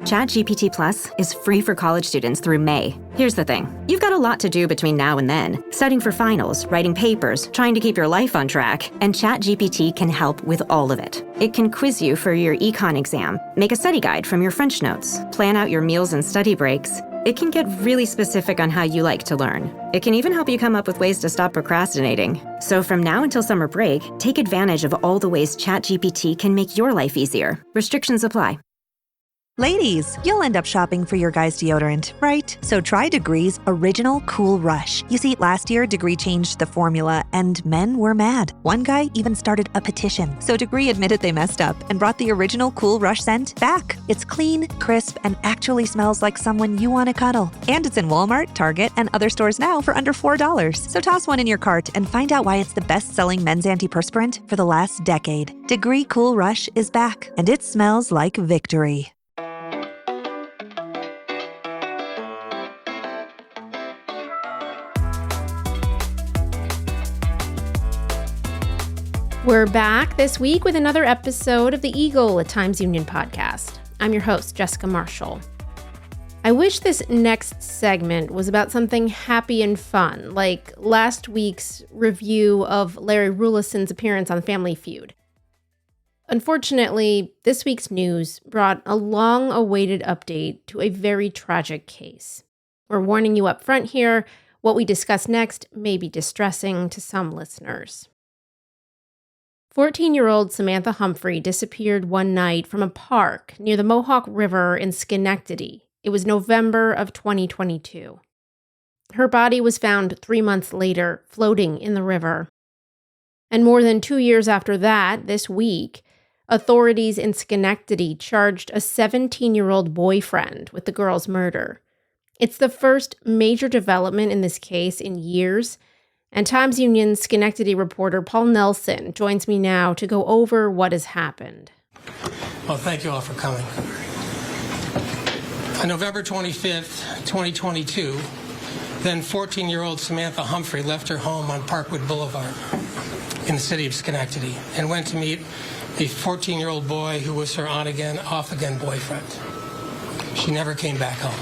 ChatGPT Plus is free for college students through May. Here's the thing. You've got a lot to do between now and then. Studying for finals, writing papers, trying to keep your life on track, and ChatGPT can help with all of it. It can quiz you for your econ exam, make a study guide from your French notes, plan out your meals and study breaks. It can get really specific on how you like to learn. It can even help you come up with ways to stop procrastinating. So from now until summer break, take advantage of all the ways ChatGPT can make your life easier. Restrictions apply. Ladies, you'll end up shopping for your guy's deodorant, right? So try Degree's Original Cool Rush. You see, last year, Degree changed the formula, and men were mad. One guy even started a petition. So Degree admitted they messed up and brought the Original Cool Rush scent back. It's clean, crisp, and actually smells like someone you want to cuddle. And it's in Walmart, Target, and other stores now for under $4. So toss one in your cart and find out why it's the best-selling men's antiperspirant for the last decade. Degree Cool Rush is back, and it smells like victory. We're back this week with another episode of the Eagle, a Times Union podcast. I'm your host, Jessica Marshall. I wish this next segment was about something happy and fun, like last week's review of Larry Rulison's appearance on Family Feud. Unfortunately, this week's news brought a long-awaited update to a very tragic case. We're warning you up front here, what we discuss next may be distressing to some listeners. 14-year-old Samantha Humphrey disappeared one night from a park near the Mohawk River in Schenectady. It was November of 2022. Her body was found 3 months later, floating in the river. And more than 2 years after that, this week, authorities in Schenectady charged a 17-year-old boyfriend with the girl's murder. It's the first major development in this case in years, and Times Union Schenectady reporter Paul Nelson joins me now to go over what has happened. Well, thank you all for coming. On November 25th, 2022, then 14-year-old Samantha Humphrey left her home on Parkwood Boulevard in the city of Schenectady and went to meet a 14-year-old boy who was her on-again, off-again boyfriend. She never came back home.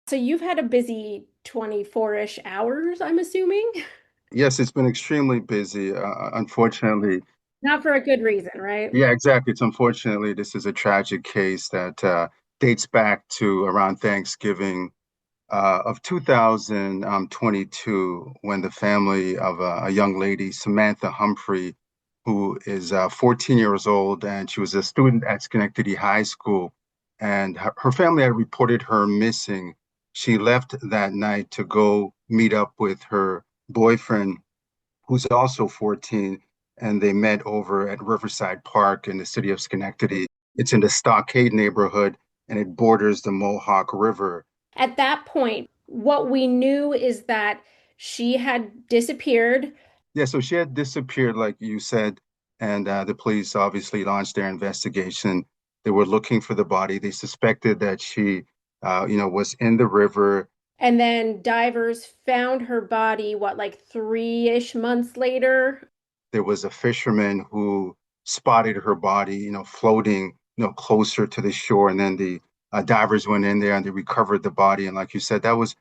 So you've had a busy 24-ish hours, I'm assuming? Yes, it's been extremely busy, unfortunately. Not for a good reason, right? Yeah, exactly. Unfortunately, this is a tragic case that dates back to around Thanksgiving of 2022, when the family of a young lady, Samantha Humphrey, who is 14 years old, and she was a student at Schenectady High School, and her family had reported her missing. She left that night to go meet up with her boyfriend, who's also 14, and they met over at Riverside Park in the city of Schenectady. It's in the Stockade neighborhood, and it borders the Mohawk River. At that point, what we knew is that she had disappeared. Yeah, so she had disappeared, like you said, and the police obviously launched their investigation. They were looking for the body. They suspected that she was in the river. And then divers found her body, 3-ish months later? There was a fisherman who spotted her body, floating, closer to the shore. And then the divers went in there and they recovered the body. And like you said, that was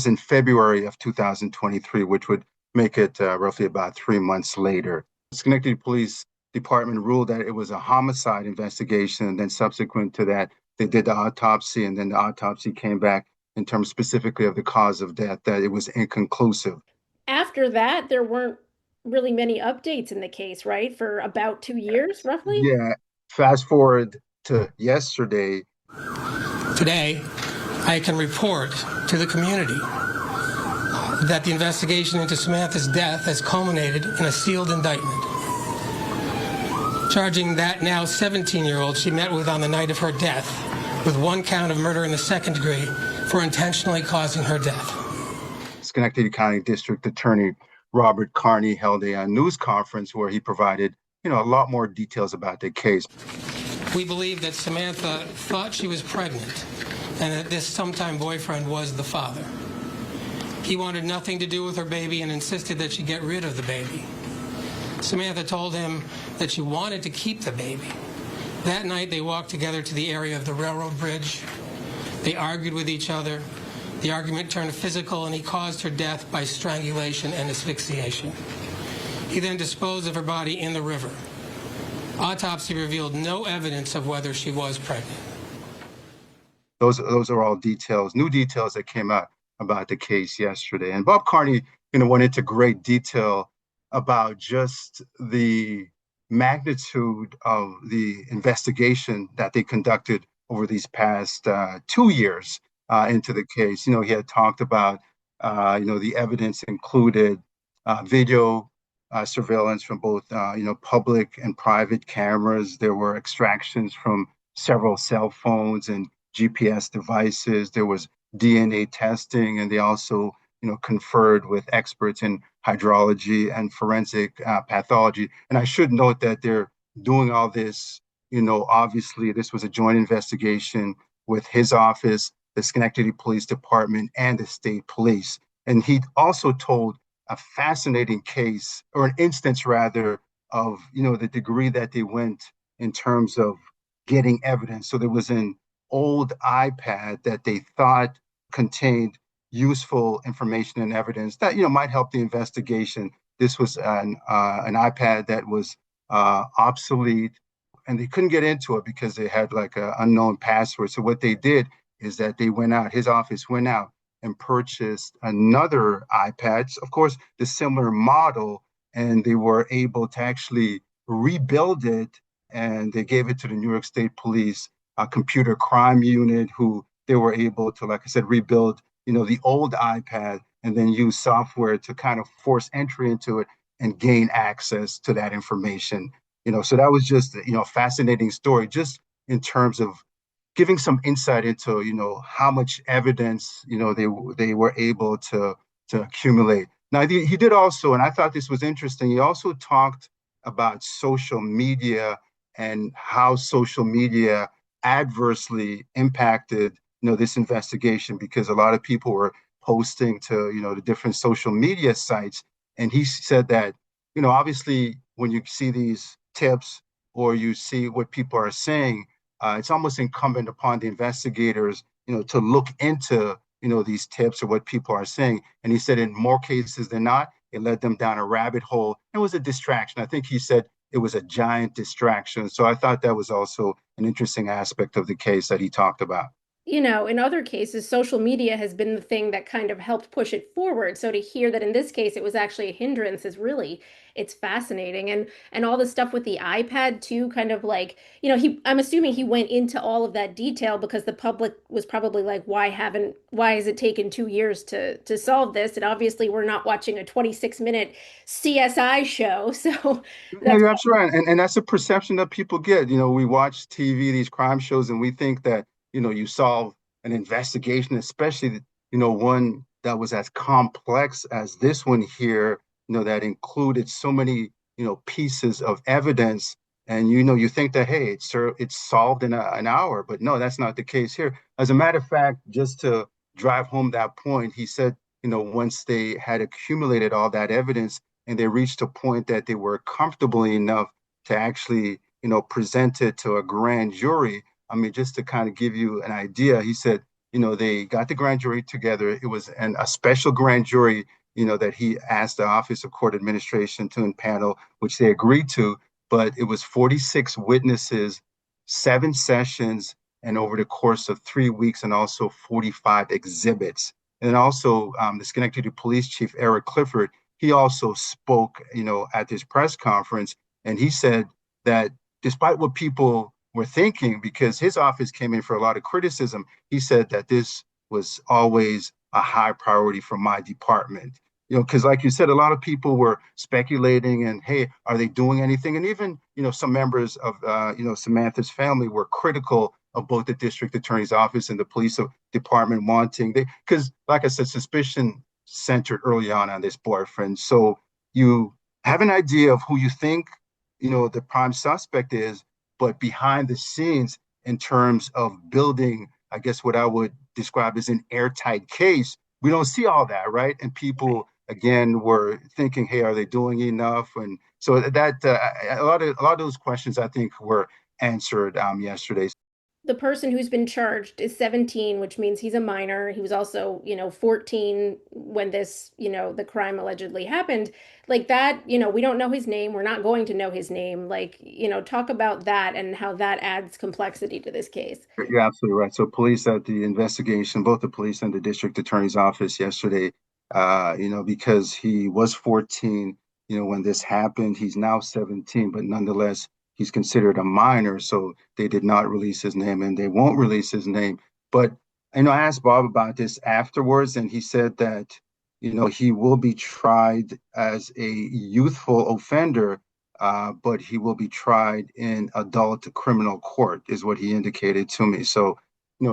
in February of 2023, which would make it roughly about 3 months later. The Schenectady Police Department ruled that it was a homicide investigation. And then subsequent to that, they did the autopsy, and then the autopsy came back in terms specifically of the cause of death, that it was inconclusive. After that, there weren't really many updates in the case, right? For about 2 years, roughly? Yeah. Fast forward to yesterday. Today, I can report to the community that the investigation into Samantha's death has culminated in a sealed indictment, charging that now 17-year-old she met with on the night of her death with one count of murder in the second degree for intentionally causing her death. Schenectady County District Attorney Robert Carney held a news conference where he provided, a lot more details about the case. We believe that Samantha thought she was pregnant and that this sometime boyfriend was the father. He wanted nothing to do with her baby and insisted that she get rid of the baby. Samantha told him that she wanted to keep the baby, That night, they walked together to the area of the railroad bridge. They argued with each other. The argument turned physical, and he caused her death by strangulation and asphyxiation. He then disposed of her body in the river. Autopsy revealed no evidence of whether she was pregnant. Those are all details, new details that came out about the case yesterday. And Bob Carney, went into great detail about just the magnitude of the investigation that they conducted over these past 2 years into the case. He had talked about, the evidence included video surveillance from both, public and private cameras. There were extractions from several cell phones and GPS devices. There was DNA testing, and they also, conferred with experts in hydrology and forensic pathology. And I should note that they're doing all this, obviously this was a joint investigation with his office, the Schenectady Police Department, and the state police. And he also told a fascinating case, or an instance rather, of, the degree that they went in terms of getting evidence. So there was an old iPad that they thought contained useful information and evidence that might help the investigation. This was an iPad that was obsolete, and they couldn't get into it because they had like an unknown password. So what they did is that his office went out and purchased another iPad, of course, the similar model, and they were able to actually rebuild it, and they gave it to the New York State Police computer crime unit, who they were able to, like I said, rebuild, the old iPad, and then use software to kind of force entry into it and gain access to that information. So that was just, a fascinating story, just in terms of giving some insight into, how much evidence, they were able to accumulate. Now, he did also, and I thought this was interesting, he also talked about social media and how social media adversely impacted, this investigation, because a lot of people were posting to, the different social media sites. And he said that, obviously, when you see these tips or you see what people are saying, it's almost incumbent upon the investigators, to look into, these tips or what people are saying. And he said in more cases than not, it led them down a rabbit hole. It was a distraction. I think he said it was a giant distraction. So I thought that was also an interesting aspect of the case that he talked about. In other cases, social media has been the thing that kind of helped push it forward. So to hear that in this case it was actually a hindrance it's fascinating. And all the stuff with the iPad too, kind of like, I'm assuming he went into all of that detail because the public was probably like, why has it taken 2 years to solve this? And obviously we're not watching a 26-minute CSI show. So No, you're absolutely right. And that's a perception that people get. We watch TV, these crime shows, and we think that you solve an investigation, especially, one that was as complex as this one here, that included so many, pieces of evidence. And, you think that, hey, it's solved in an hour, but no, that's not the case here. As a matter of fact, just to drive home that point, he said, once they had accumulated all that evidence and they reached a point that they were comfortable enough to actually, present it to a grand jury. I mean, just to kind of give you an idea, he said, they got the grand jury together. It was a special grand jury, that he asked the Office of Court Administration to impanel, which they agreed to. But it was 46 witnesses, 7 sessions, and over the course of 3 weeks, and also 45 exhibits. And also the Schenectady Police Chief, Eric Clifford, he also spoke, at this press conference. And he said that despite what people were thinking, because his office came in for a lot of criticism, he said that this was always a high priority for my department. Because like you said, a lot of people were speculating and, hey, are they doing anything? And even, some members of, Samantha's family were critical of both the district attorney's office and the police department because like I said, suspicion centered early on this boyfriend. So you have an idea of who you think, the prime suspect is, but behind the scenes, in terms of building, I guess what I would describe as an airtight case, we don't see all that, right? And people, again, were thinking, hey, are they doing enough? And so that a lot of those questions, I think, were answered yesterday. The person who's been charged is 17, which means he's a minor. He was also, 14 when this, the crime allegedly happened. Like that, we don't know his name. We're not going to know his name. Like, talk about that and how that adds complexity to this case. You're absolutely right. So police at the investigation, both the police and the district attorney's office yesterday, because he was 14, when this happened, he's now 17, but nonetheless, he's considered a minor. So they did not release his name and they won't release his name. But, I asked Bob about this afterwards, and he said that, he will be tried as a youthful offender, but he will be tried in adult criminal court, is what he indicated to me. So,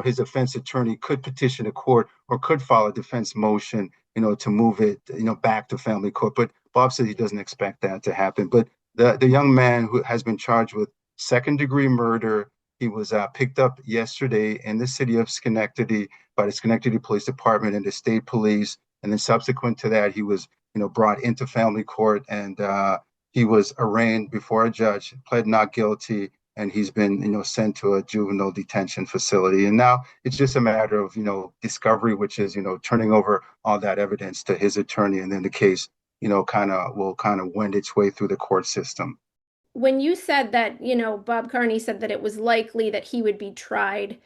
his defense attorney could petition the court or could file a defense motion, to move it, back to family court. But Bob said he doesn't expect that to happen. But the young man who has been charged with second-degree murder, he was picked up yesterday in the city of Schenectady by the Schenectady Police Department and the state police. And then subsequent to that, he was, brought into family court, and he was arraigned before a judge, pled not guilty, and he's been, sent to a juvenile detention facility. And now it's just a matter of, discovery, which is, turning over all that evidence to his attorney, and then the case, will kind of wend its way through the court system. When you said that, Bob Carney said that it was likely that he would be tried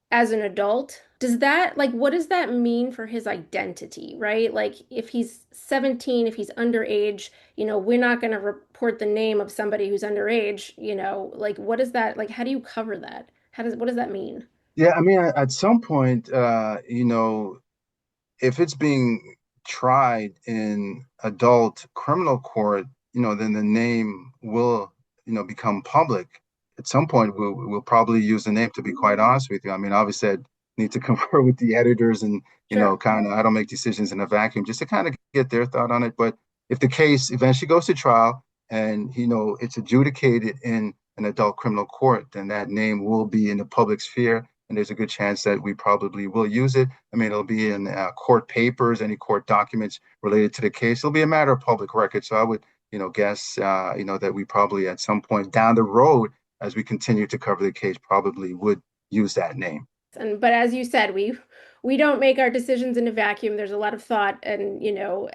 as an adult, what does that mean for his identity, right? Like if he's 17, if he's underage, we're not going to report the name of somebody who's underage, what is that? Like, how do you cover that? What does that mean? Yeah, I mean, at some point, if it's being tried in adult criminal court, then the name will, become public. At some point, we'll probably use the name, to be quite honest with you. I mean, obviously, I need to confer with the editors and, Sure. I don't make decisions in a vacuum, just to kind of get their thought on it. But if the case eventually goes to trial and, it's adjudicated in an adult criminal court, then that name will be in the public sphere. And there's a good chance that we probably will use it. I mean, it'll be in court papers, any court documents related to the case. It'll be a matter of public record. So I would, guess, that we probably at some point down the road, as we continue to cover the case, probably would use that name. But as you said, we don't make our decisions in a vacuum. There's a lot of thought and,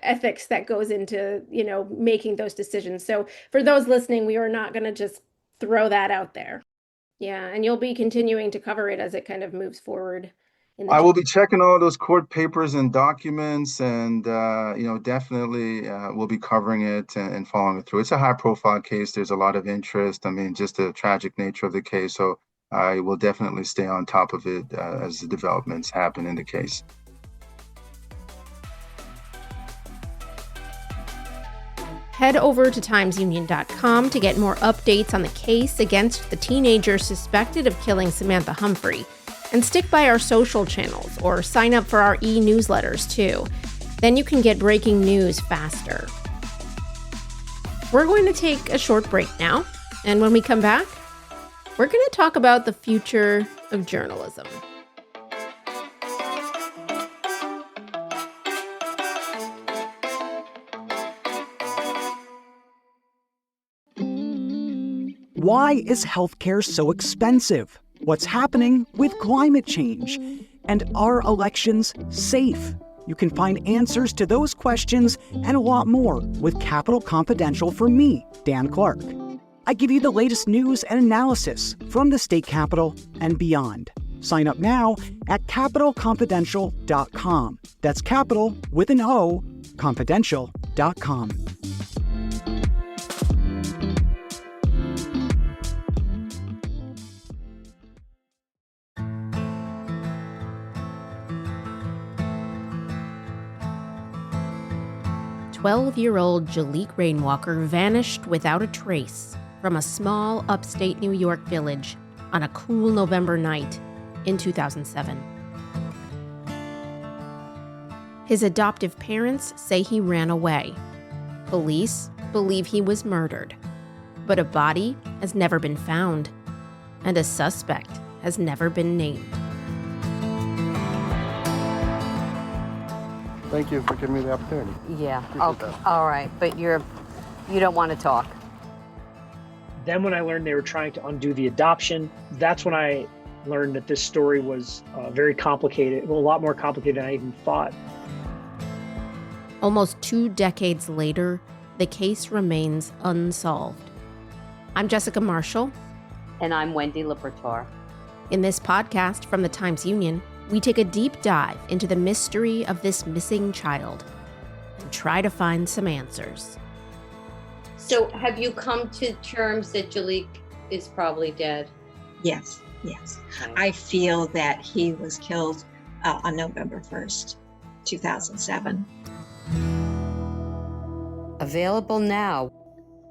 ethics that goes into, making those decisions. So for those listening, we are not going to just throw that out there. Yeah, and you'll be continuing to cover it as it kind of moves forward. I will be checking all those court papers and documents, and definitely we'll be covering it and following it through. It's a high-profile case. There's a lot of interest. I mean, just the tragic nature of the case. So I will definitely stay on top of it as the developments happen in the case. Head over to timesunion.com to get more updates on the case against the teenager suspected of killing Samantha Humphrey. And stick by our social channels or sign up for our e-newsletters too. Then you can get breaking news faster. We're going to take a short break now, and when we come back, we're going to talk about the future of journalism. Why is healthcare so expensive? What's happening with climate change? And are elections safe? You can find answers to those questions and a lot more with Capitol Confidential from me, Dan Clark. I give you the latest news and analysis from the state capitol and beyond. Sign up now at capitolconfidential.com. That's Capitol with an O, confidential.com. "12-year-old Jaliek Rainwalker vanished without a trace from a small upstate New York village on a cool November night in 2007. His adoptive parents say he ran away. Police believe he was murdered, but a body has never been found, and a suspect has never been named. Thank you for giving me the opportunity. Yeah, Appreciate okay, that. all right, but you don't want to talk. Then when I learned they were trying to undo the adoption, that's when I learned that this story was very complicated, well, a lot more complicated than I even thought. Almost 2 decades later, the case remains unsolved. I'm Jessica Marshall. And I'm Wendy Liberatore. In this podcast from the Times-Union, we take a deep dive into the mystery of this missing child and try to find some answers. So have you come to terms that Jalik is probably dead? Yes. Okay. I feel that he was killed on November 1st, 2007. Available now,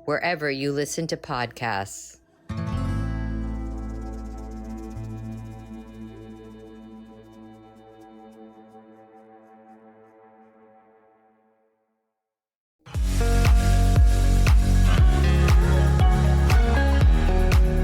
wherever you listen to podcasts.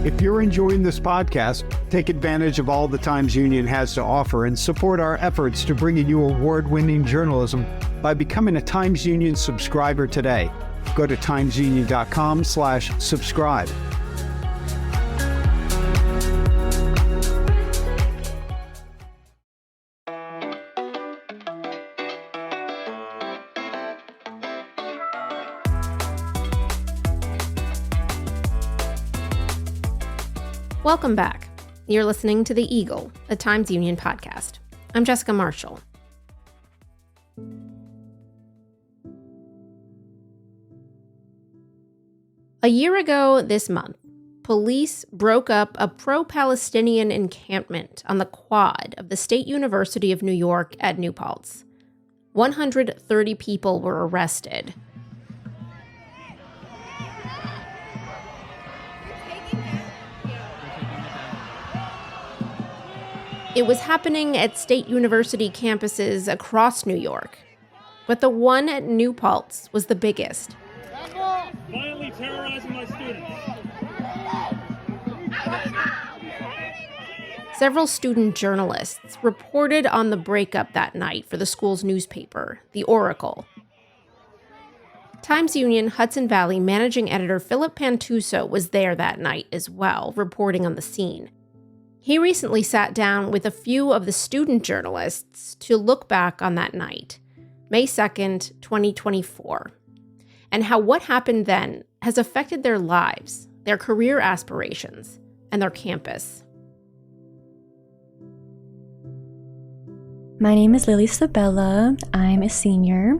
If you're enjoying this podcast, take advantage of all the Times-Union has to offer and support our efforts to bring you award-winning journalism by becoming a Times-Union subscriber today. Go to timesunion.com/subscribe. Welcome back. You're listening to The Eagle, a Times-Union podcast. I'm Jessica Marshall. A year ago this month, police broke up a pro-Palestinian encampment on the quad of the State University of New York at New Paltz. 130 people were arrested. It was happening at State University campuses across New York, but the one at New Paltz was the biggest. Violently terrorizing my students. Several student journalists reported on the breakup that night for the school's newspaper, The Oracle. Times-Union Hudson Valley managing editor Phillip Pantuso was there that night as well, reporting on the scene. He recently sat down with a few of the student journalists to look back on that night, May 2nd, 2024, and how what happened then has affected their lives, their career aspirations, and their campus. My name is Lily Sabella. I'm a senior,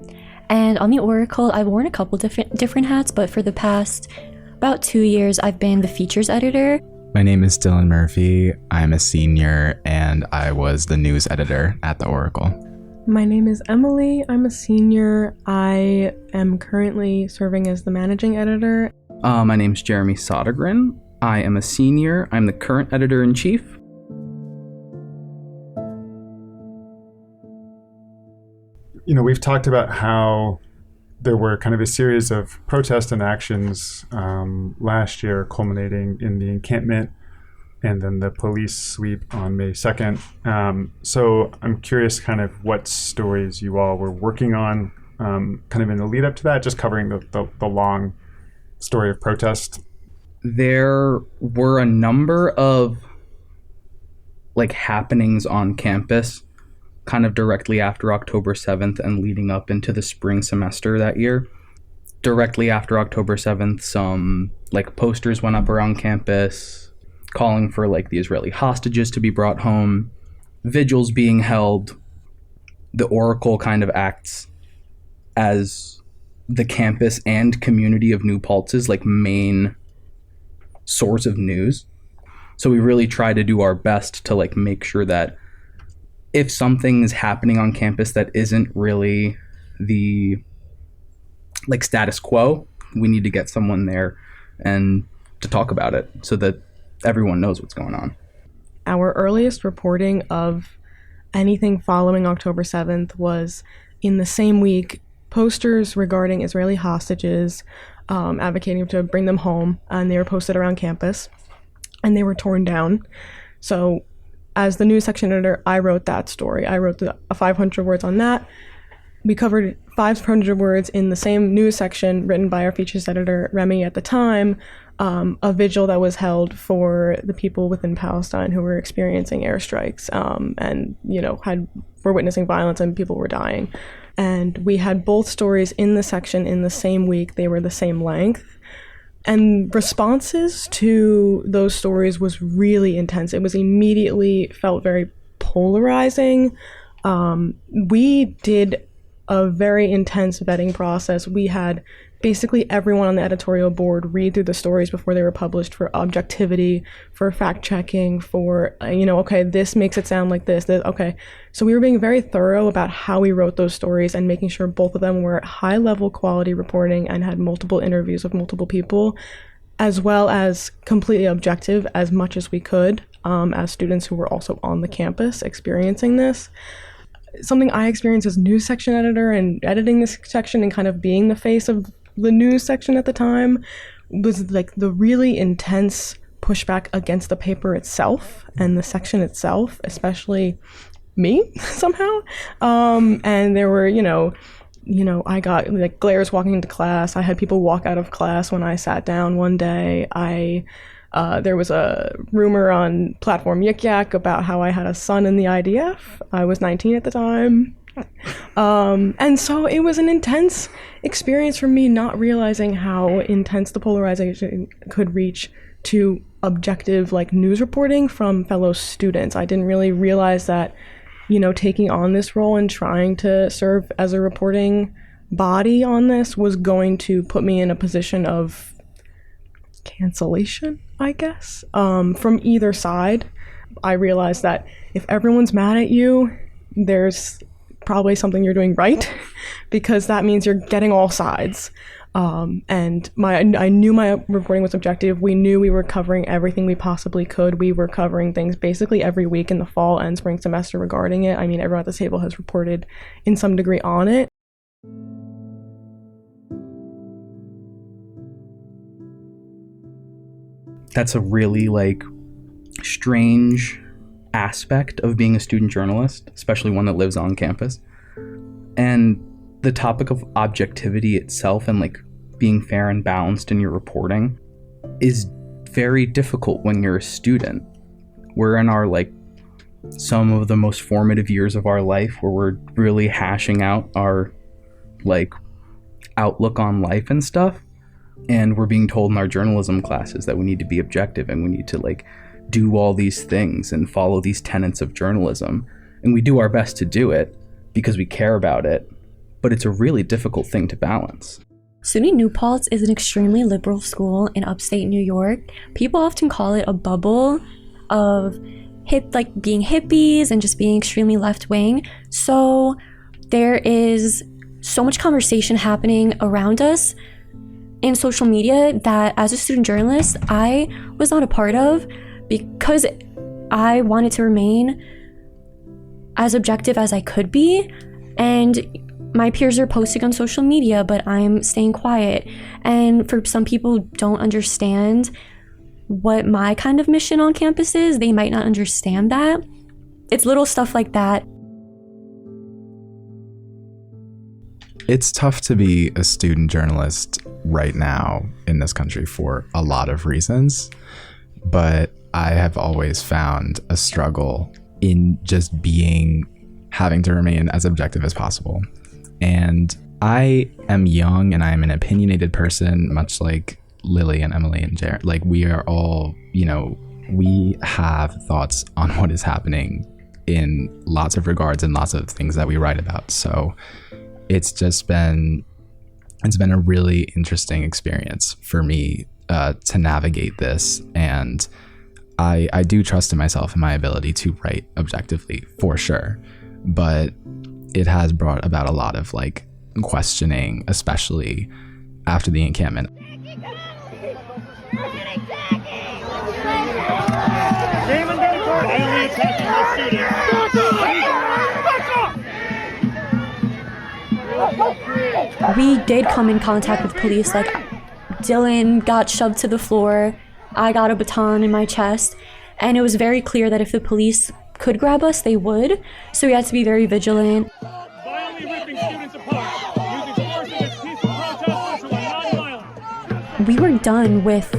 and on the Oracle, I've worn a couple different hats, but for the past about 2 years, I've been the features editor. My name is Dylan Murphy. I'm a senior, and I was the news editor at the Oracle. My name is Emily. I'm a senior. I am currently serving as the managing editor. My name's Jeremy Sodergren. I am a senior. I'm the current editor-in-chief. You know, we've talked about how there were kind of a series of protests and actions last year, culminating in the encampment and then the police sweep on May 2nd. So I'm curious kind of what stories you all were working on kind of in the lead up to that, just covering the long story of protest. There were a number of happenings on campus kind of directly after October 7th and leading up into the spring semester that year. Directly after October 7th, some posters went up around campus calling for the Israeli hostages to be brought home, vigils being held. The Oracle kind of acts as the campus and community of New Paltz's main source of news. So we really try to do our best to make sure that if something's happening on campus that isn't really the status quo, we need to get someone there and to talk about it so that everyone knows what's going on. Our earliest reporting of anything following October 7th was in the same week, posters regarding Israeli hostages, advocating to bring them home, and they were posted around campus, and they were torn down. So as the news section editor, I wrote that story. I wrote 500 words on that. We covered 500 words in the same news section written by our features editor, Remy, at the time, a vigil that was held for the people within Palestine who were experiencing airstrikes and, were witnessing violence and people were dying. And we had both stories in the section in the same week. They were the same length. And responses to those stories was really intense. It was immediately felt very polarizing. We did a very intense vetting process. We had basically everyone on the editorial board read through the stories before they were published for objectivity, for fact checking, for, okay, this makes it sound like this, okay. So we were being very thorough about how we wrote those stories and making sure both of them were high level quality reporting and had multiple interviews with multiple people, as well as completely objective as much as we could as students who were also on the campus experiencing this. Something I experienced as news section editor and editing this section and kind of being the face of the news section at the time was like the really intense pushback against the paper itself and the section itself, especially me somehow. And there were, I got like glares walking into class. I had people walk out of class when I sat down one day. There was a rumor on platform Yik Yak about how I had a son in the IDF. I was 19 at the time. And so it was an intense experience for me, not realizing how intense the polarization could reach to objective news reporting from fellow students. I didn't really realize that, taking on this role and trying to serve as a reporting body on this was going to put me in a position of cancellation, I guess, from either side. I realized that if everyone's mad at you, there's probably something you're doing right, because that means you're getting all sides. And I knew my reporting was objective. We knew we were covering everything we possibly could. We were covering things basically every week in the fall and spring semester regarding it. I mean, everyone at the table has reported in some degree on it. That's a really strange aspect of being a student journalist, especially one that lives on campus. And the topic of objectivity itself and being fair and balanced in your reporting is very difficult when you're a student. We're in our some of the most formative years of our life where we're really hashing out our outlook on life and stuff. And we're being told in our journalism classes that we need to be objective and we need to do all these things and follow these tenets of journalism. And we do our best to do it because we care about it, but it's a really difficult thing to balance. SUNY New Paltz is an extremely liberal school in upstate New York. People often call it a bubble of being hippies and just being extremely left-wing. So there is so much conversation happening around us in social media that as a student journalist, I was not a part of, because I wanted to remain as objective as I could be. And my peers are posting on social media, but I'm staying quiet. And for some people who don't understand what my kind of mission on campus is, they might not understand that. It's little stuff like that. It's tough to be a student journalist right now in this country for a lot of reasons, but I have always found a struggle in just having to remain as objective as possible. And I am young and I am an opinionated person, much like Lily and Emily and Jared. We are all, we have thoughts on what is happening in lots of regards and lots of things that we write about. So it's been a really interesting experience for me to navigate this. And I do trust in myself and my ability to write objectively, for sure. But it has brought about a lot of questioning, especially after the encampment. We did come in contact with police. Dylan got shoved to the floor. I got a baton in my chest. And it was very clear that if the police could grab us, they would. So we had to be very vigilant. We were done with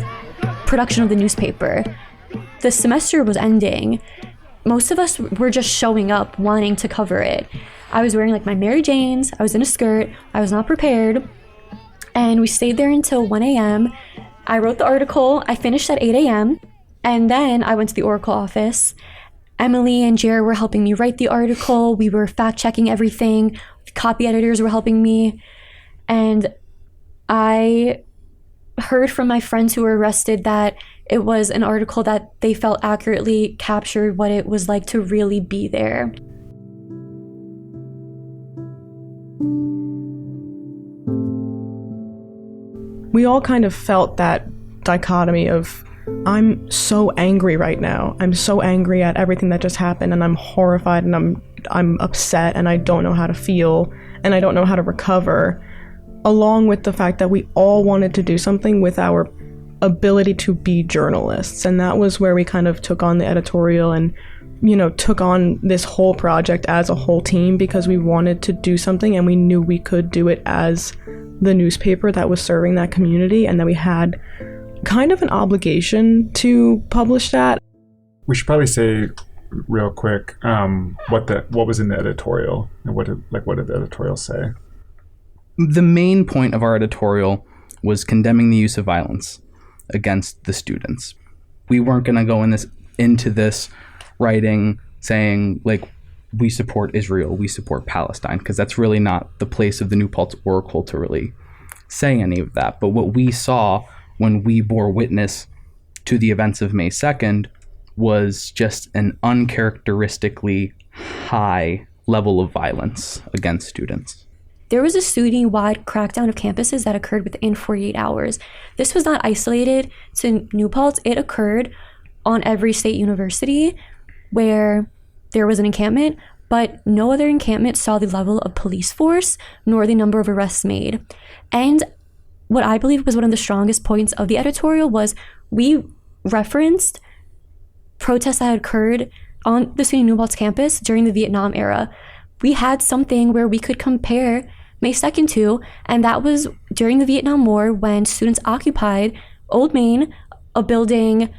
production of the newspaper. The semester was ending. Most of us were just showing up, wanting to cover it. I was wearing like my Mary Janes, I was in a skirt, I was not prepared, and we stayed there until 1 a.m. I wrote the article, I finished at 8 a.m., and then I went to the Oracle office. Emily and Jared were helping me write the article, we were fact-checking everything, copy editors were helping me, and I heard from my friends who were arrested that it was an article that they felt accurately captured what it was like to really be there. We all kind of felt that dichotomy of, I'm so angry right now. I'm so angry at everything that just happened, and I'm horrified, and I'm upset, and I don't know how to feel, and I don't know how to recover, along with the fact that we all wanted to do something with our ability to be journalists. And that was where we kind of took on the editorial and, took on this whole project as a whole team, because we wanted to do something and we knew we could do it as the newspaper that was serving that community, and that we had kind of an obligation to publish that. We should probably say real quick what was in the editorial, and what did the editorial say? The main point of our editorial was condemning the use of violence against the students. We weren't going to go into this writing saying, like, we support Israel, we support Palestine, because that's really not the place of the New Paltz Oracle to really say any of that. But what we saw when we bore witness to the events of May 2nd was just an uncharacteristically high level of violence against students. There was a SUNY-wide crackdown of campuses that occurred within 48 hours. This was not isolated to New Paltz. It occurred on every state university where there was an encampment, but no other encampment saw the level of police force nor the number of arrests made. And what I believe was one of the strongest points of the editorial was we referenced protests that had occurred on the SUNY New Paltz campus during the Vietnam era. We had something where we could compare May 2nd to, and that was during the Vietnam War when students occupied Old Main, a building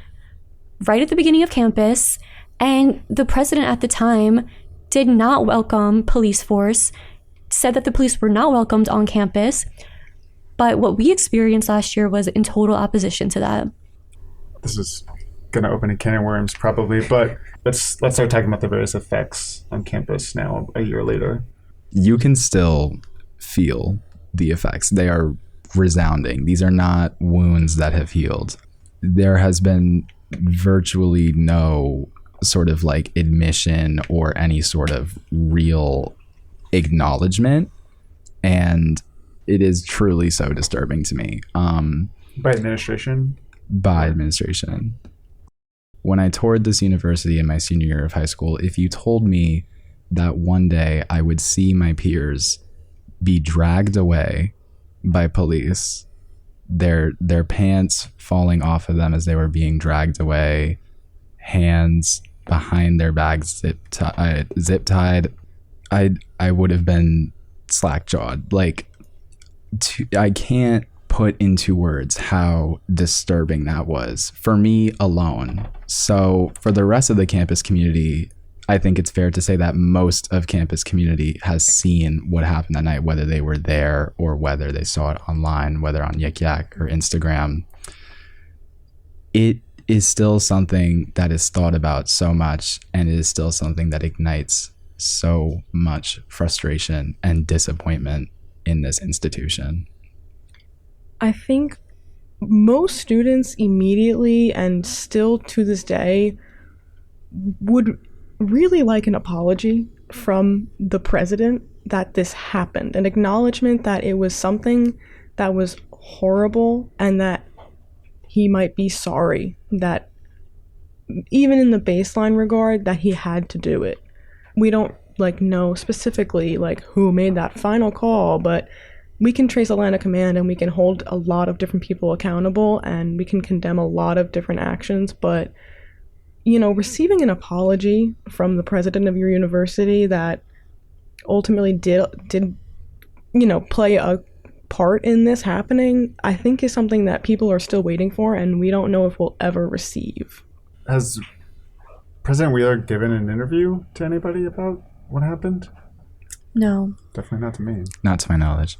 right at the beginning of campus, and the president at the time did not welcome police force, said that the police were not welcomed on campus. But what we experienced last year was in total opposition to that. This is going to open a can of worms probably, but let's start talking about the various effects on campus now, a year later. You can still feel the effects. They are resounding. These are not wounds that have healed. There has been virtually no sort of like admission or any sort of real acknowledgement, and it is truly so disturbing to me. By administration? By administration. When I toured this university in my senior year of high school, if you told me that one day I would see my peers be dragged away by police, their pants falling off of them as they were being dragged away, hands behind their bags zip tied, I would have been slack-jawed. Like, I can't put into words how disturbing that was for me alone. So for the rest of the campus community, I think it's fair to say that most of campus community has seen what happened that night, whether they were there or whether they saw it online, whether on Yik Yak or Instagram. It is still something that is thought about so much, and it is still something that ignites so much frustration and disappointment in this institution. I think most students immediately and still to this day would really like an apology from the president that this happened, an acknowledgement that it was something that was horrible and that he might be sorry that even in the baseline regard that he had to do it. We don't know specifically who made that final call, but we can trace a line of command and we can hold a lot of different people accountable and we can condemn a lot of different actions. But, receiving an apology from the president of your university that ultimately did play a part in this happening, I think is something that people are still waiting for, and we don't know if we'll ever receive. Has President Wheeler given an interview to anybody about what happened? No. Definitely not to me. Not to my knowledge.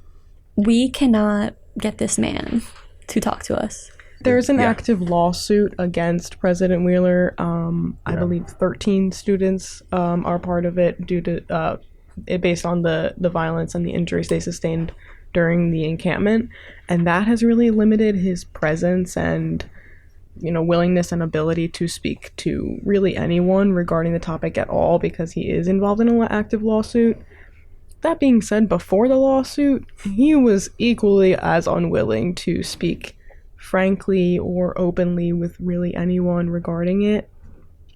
We cannot get this man to talk to us. There's an active lawsuit against President Wheeler. I believe 13 students are part of it due to it based on the violence and the injuries they sustained during the encampment, and that has really limited his presence and willingness and ability to speak to really anyone regarding the topic at all, because he is involved in an active lawsuit. That being said, before the lawsuit, he was equally as unwilling to speak frankly or openly with really anyone regarding it.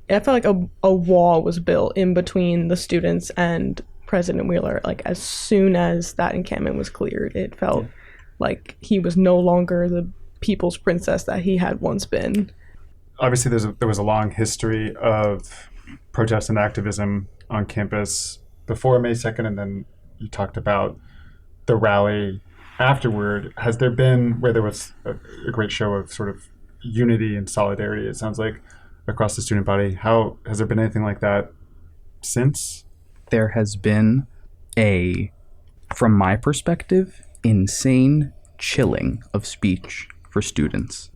I felt like a wall was built in between the students and President Wheeler. Like, as soon as that encampment was cleared, it felt like he was no longer the people's princess that he had once been. Obviously, there was a long history of protest and activism on campus before May 2nd, and then you talked about the rally afterward. Has there been, where there was a great show of sort of unity and solidarity, it sounds like, across the student body, has there been anything like that since? There has been from my perspective, insane chilling of speech for students.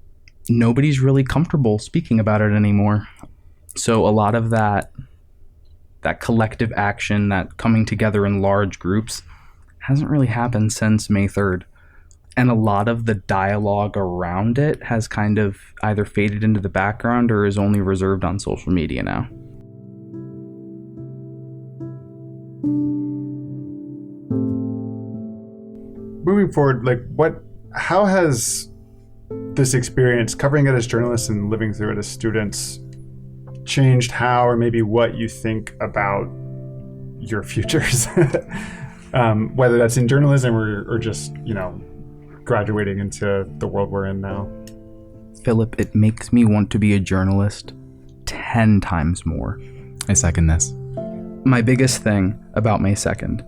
Nobody's really comfortable speaking about it anymore. So a lot of that collective action, that coming together in large groups, hasn't really happened since May 3rd. And a lot of the dialogue around it has kind of either faded into the background or is only reserved on social media now. Moving forward, how has this experience, covering it as journalists and living through it as students, changed how or maybe what you think about your futures? Whether that's in journalism or just, graduating into the world we're in now. Phillip, it makes me want to be a journalist 10 times more. I second this. My biggest thing about May 2nd,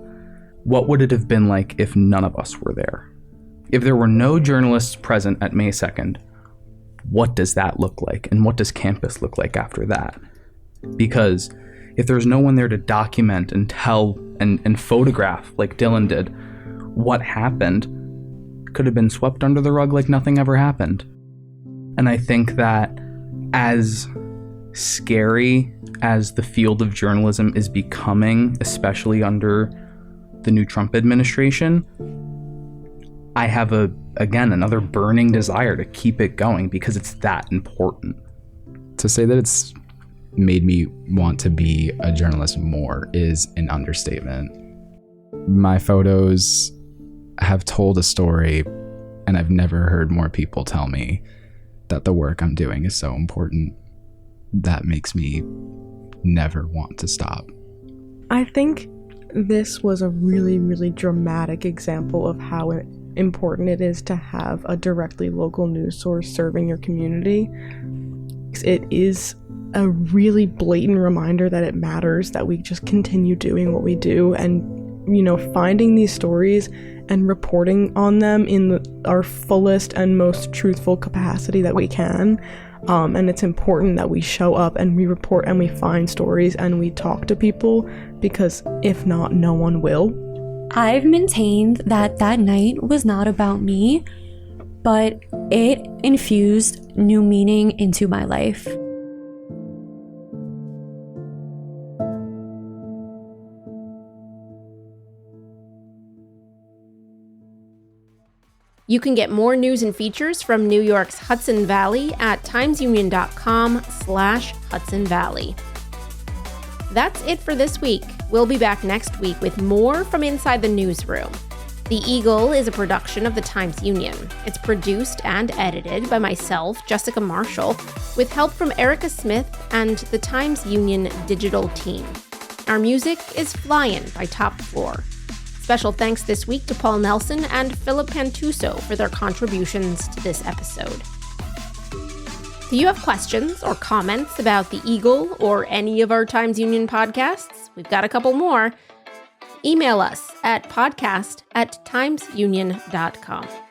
what would it have been like if none of us were there? If there were no journalists present at May 2nd, what does that look like? And what does campus look like after that? Because if there's no one there to document and tell and photograph like Dylan did, what happened could have been swept under the rug like nothing ever happened. And I think that as scary as the field of journalism is becoming, especially under the new Trump administration, I have another burning desire to keep it going because it's that important. To say that it's made me want to be a journalist more is an understatement. My photos have told a story, and I've never heard more people tell me that the work I'm doing is so important. That makes me never want to stop. I think this was a really, really dramatic example of how important it is to have a directly local news source serving your community. It is a really blatant reminder that it matters that we just continue doing what we do and, finding these stories and reporting on them in our fullest and most truthful capacity that we can. And it's important that we show up and we report and we find stories and we talk to people, because if not, no one will. I've maintained that night was not about me, but it infused new meaning into my life. You can get more news and features from New York's Hudson Valley at timesunion.com/Hudson Valley. That's it for this week. We'll be back next week with more from inside the newsroom. The Eagle is a production of the Times-Union. It's produced and edited by myself, Jessica Marshall, with help from Erica Smith and the Times-Union digital team. Our music is Flyin' by Top Floor. Special thanks this week to Paul Nelson and Phillip Pantuso for their contributions to this episode. Do you have questions or comments about the Eagle or any of our Times-Union podcasts? We've got a couple more. Email us at podcast@timesunion.com.